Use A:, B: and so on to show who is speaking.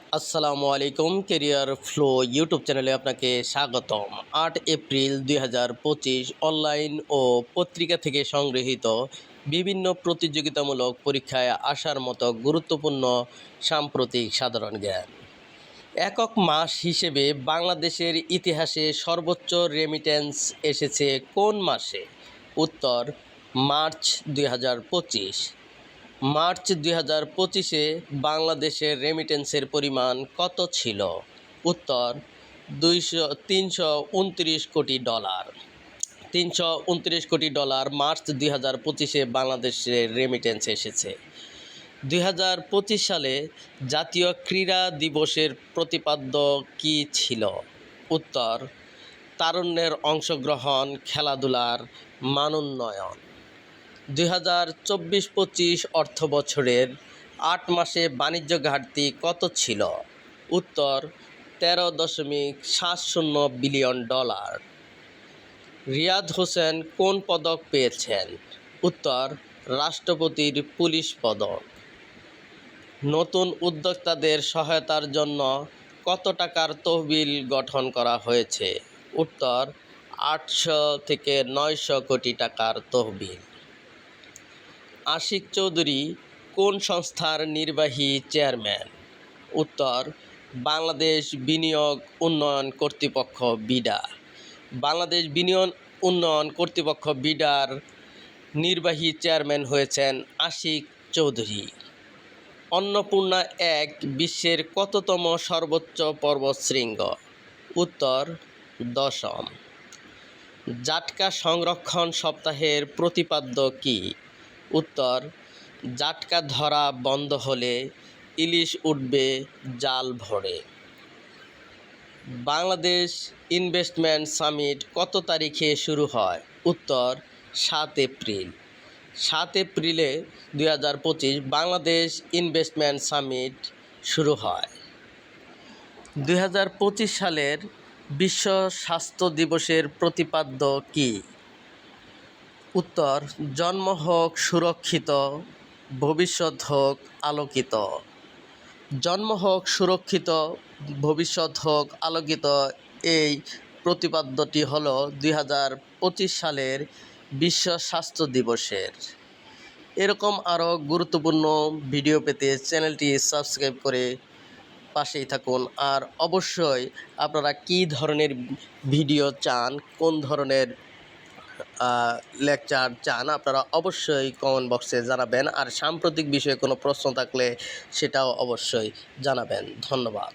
A: আসসালামু আলাইকুম। Career flow YouTube চ্যানেলে আপনাকে স্বাগতম। ৮ এপ্রিল ২০২৫ অনলাইন ও পত্রিকা থেকে সংগৃহীত বিভিন্ন প্রতিযোগিতামূলক পরীক্ষায় আসার মতো গুরুত্বপূর্ণ সাম্প্রতিক সাধারণ জ্ঞান। একক মাস হিসেবে বাংলাদেশের ইতিহাসে সর্বোচ্চ রেমিটেন্স এসেছে কোন মাসে? উত্তর মার্চ ২০২৫। মার্চ ২০২৫-এ বাংলাদেশের রেমিটেন্সের পরিমাণ কত ছিল? উত্তর ৩২৯ কোটি ডলার। ৩29 কোটি ডলার মার্চ ২০২৫-এ বাংলাদেশের রেমিটেন্স এসেছে। ২০২৫ সালে জাতীয় ক্রীড়া দিবসের প্রতিপাদ্য কী ছিল? উত্তর তারুণ্যের অংশগ্রহণ, খেলাধুলার মানোন্নয়ন। ২০২৪-২৫ অর্থবছরের ৮ মাসে বাণিজ্য ঘাটতি কত ছিল? উত্তর ১৩.৭০ বিলিয়ন ডলার। রিয়াদ হোসেন কোন পদক পেয়েছেন? উত্তর রাষ্ট্রপতির পুলিশ পদক। নতুন উদ্যোক্তাদের সহায়তার জন্য কত টাকার তহবিল গঠন করা হয়েছে? উত্তর ৮০০ থেকে ৯০০ কোটি টাকার তহবিল। আশিক চৌধুরী কোন সংস্থার নির্বাহী চেয়ারম্যান? উত্তর বাংলাদেশ বিনিয়োগ উন্নয়ন কর্তৃপক্ষ বিডা। বাংলাদেশ বিনিয়োগ উন্নয়ন কর্তৃপক্ষ বিডার নির্বাহী চেয়ারম্যান হয়েছেন আশিক চৌধুরী। অন্নপূর্ণা ১ বিশ্বের কততম সর্বোচ্চ পর্বতশৃঙ্গ? উত্তর ১০ম। জাটকা সংরক্ষণ সপ্তাহের প্রতিপাদ্য কী? উত্তর জাটকা ধরা বন্ধ হলে ইলিশ উঠবে জাল ভরে। বাংলাদেশ ইনভেস্টমেন্ট সামিট কত তারিখে শুরু হয়? উত্তর ৭ এপ্রিল। ৭ এপ্রিলে ২০২৫ বাংলাদেশ ইনভেস্টমেন্ট সামিট শুরু হয়। ২০২৫ সালের বিশ্ব স্বাস্থ্য দিবসের প্রতিপাদ্য কী? উত্তর জন্ম হোক সুরক্ষিত, ভবিষ্যৎ হোক আলোকিত। জন্ম হোক সুরক্ষিত, ভবিষ্যৎ হোক আলোকিত এই প্রতিপাদ্যটি হল ২০২৫ সালের বিশ্ব স্বাস্থ্য দিবসের। এরকম আরও গুরুত্বপূর্ণ ভিডিও পেতে চ্যানেলটি সাবস্ক্রাইব করে পাশেই থাকুন। আর অবশ্যই আপনারা কী ধরনের ভিডিও চান, কোন ধরনের লেকচার চান, আপনারা অবশ্যই কমেন্ট বক্সে জানাবেন। আর সাম্প্রতিক বিষয়ে কোনো প্রশ্ন থাকলে সেটাও অবশ্যই জানাবেন। ধন্যবাদ।